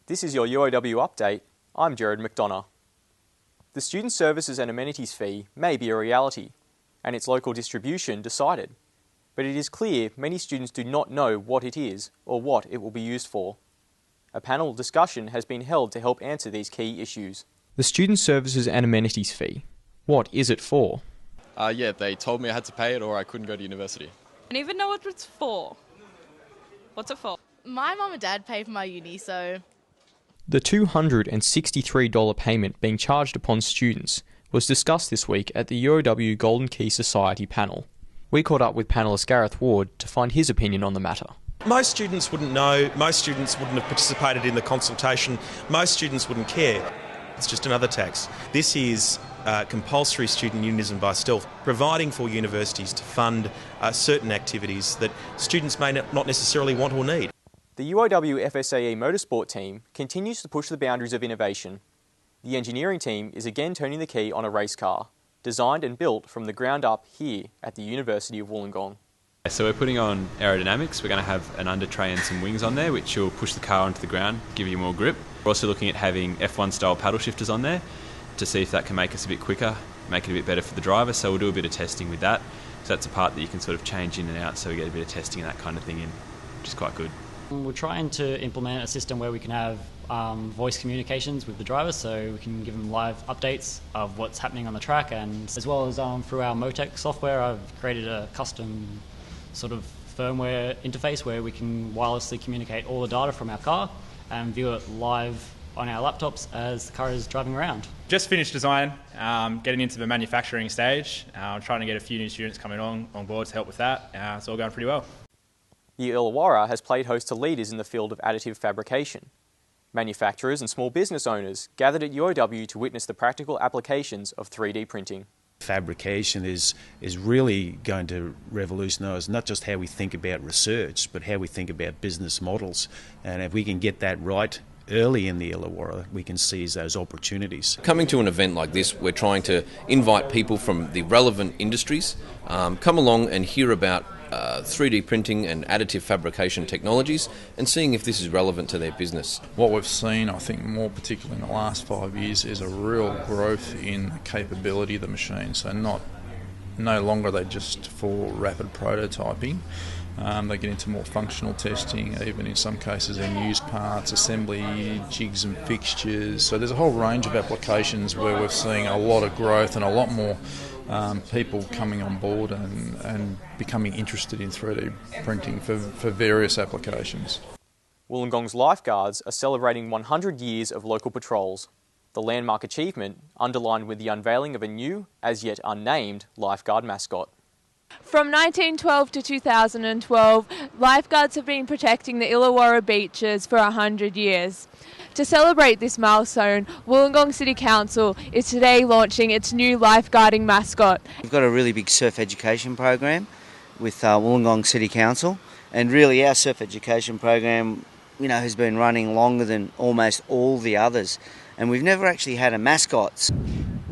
This is your UOW update. I'm Jared McDonough. The Student Services and Amenities Fee may be a reality, and its local distribution decided. But it is clear many students do not know what it is or what it will be used for. A panel discussion has been held to help answer these key issues. The Student Services and Amenities Fee. What is it for? They told me I had to pay it or I couldn't go to university. I don't even know what it's for. What's it for? My mum and dad pay for my uni, so... The $263 payment being charged upon students was discussed this week at the UOW Golden Key Society panel. We caught up with panellist Gareth Ward to find his opinion on the matter. Most students wouldn't know, most students wouldn't have participated in the consultation, most students wouldn't care. It's just another tax. This is compulsory student unionism by stealth, providing for universities to fund certain activities that students may not necessarily want or need. The UOW FSAE motorsport team continues to push the boundaries of innovation. The engineering team is again turning the key on a race car, designed and built from the ground up here at the University of Wollongong. So we're putting on aerodynamics. We're going to have an under tray and some wings on there which will push the car onto the ground, give you more grip. We're also looking at having F1 style paddle shifters on there to see if that can make us a bit quicker, make it a bit better for the driver. So we'll do a bit of testing with that. So that's a part that you can sort of change in and out, so we get a bit of testing and that kind of thing in, which is quite good. We're trying to implement a system where we can have voice communications with the driver, so we can give them live updates of what's happening on the track, and as well as through our Motec software, I've created a custom sort of firmware interface where we can wirelessly communicate all the data from our car and view it live on our laptops as the car is driving around. Just finished design, getting into the manufacturing stage. Trying to get a few new students coming on board to help with that. It's all going pretty well. The Illawarra has played host to leaders in the field of additive fabrication. Manufacturers and small business owners gathered at UOW to witness the practical applications of 3D printing. Fabrication is really going to revolutionise not just how we think about research, but how we think about business models. And if we can get that right early in the Illawarra, we can seize those opportunities. Coming to an event like this, we're trying to invite people from the relevant industries, come along and hear about 3D printing and additive fabrication technologies and seeing if this is relevant to their business. What we've seen, I think more particularly in the last 5 years, is a real growth in the capability of the machine. So no longer are they just for rapid prototyping. They get into more functional testing, even in some cases in used parts, assembly, jigs and fixtures. So there's a whole range of applications where we're seeing a lot of growth and a lot more people coming on board and becoming interested in 3D printing for various applications. Wollongong's lifeguards are celebrating 100 years of local patrols. The landmark achievement underlined with the unveiling of a new, as yet unnamed, lifeguard mascot. From 1912 to 2012, lifeguards have been protecting the Illawarra beaches for 100 years. To celebrate this milestone, Wollongong City Council is today launching its new lifeguarding mascot. We've got a really big surf education program with Wollongong City Council, and really our surf education program, has been running longer than almost all the others, and we've never actually had a mascot.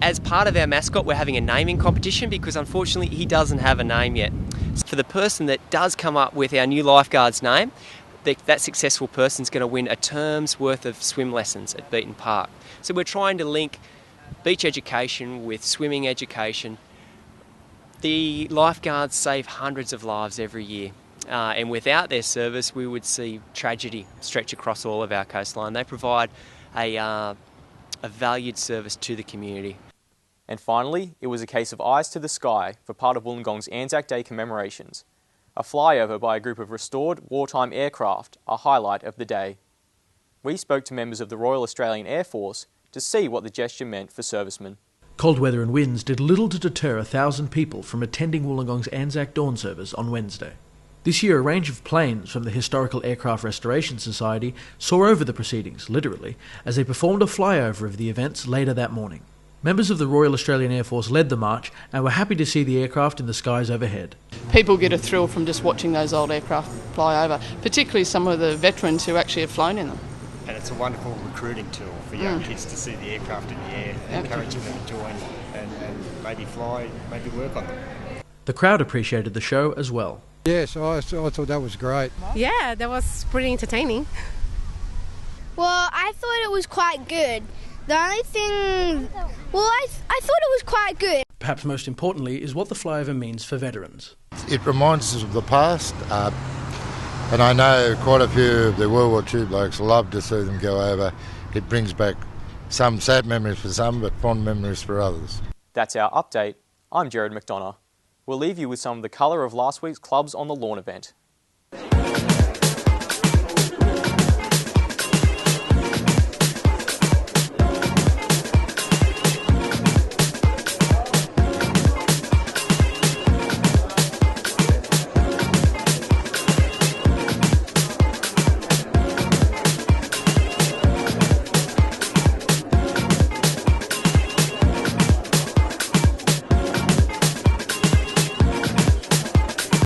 As part of our mascot, we're having a naming competition because unfortunately he doesn't have a name yet. So for the person that does come up with our new lifeguard's name, that successful person's going to win a term's worth of swim lessons at Beaton Park. So we're trying to link beach education with swimming education. The lifeguards save hundreds of lives every year, and without their service we would see tragedy stretch across all of our coastline. They provide a valued service to the community. And finally, it was a case of eyes to the sky for part of Wollongong's Anzac Day commemorations. A flyover by a group of restored wartime aircraft, a highlight of the day. We spoke to members of the Royal Australian Air Force to see what the gesture meant for servicemen. Cold weather and winds did little to deter 1,000 people from attending Wollongong's Anzac Dawn service on Wednesday. This year, a range of planes from the Historical Aircraft Restoration Society saw over the proceedings, literally, as they performed a flyover of the events later that morning. Members of the Royal Australian Air Force led the march and were happy to see the aircraft in the skies overhead. People get a thrill from just watching those old aircraft fly over, particularly some of the veterans who actually have flown in them. And it's a wonderful recruiting tool for young kids to see the aircraft in the air, encouraging them to join and maybe fly, maybe work on them. The crowd appreciated the show as well. Yes, I thought that was great. Yeah, that was pretty entertaining. Well, I thought it was quite good. The only thing... Well, I thought it was quite good. Perhaps most importantly is what the flyover means for veterans. It reminds us of the past, and I know quite a few of the World War II blokes love to see them go over. It brings back some sad memories for some, but fond memories for others. That's our update. I'm Jared McDonough. We'll leave you with some of the colour of last week's Clubs on the Lawn event.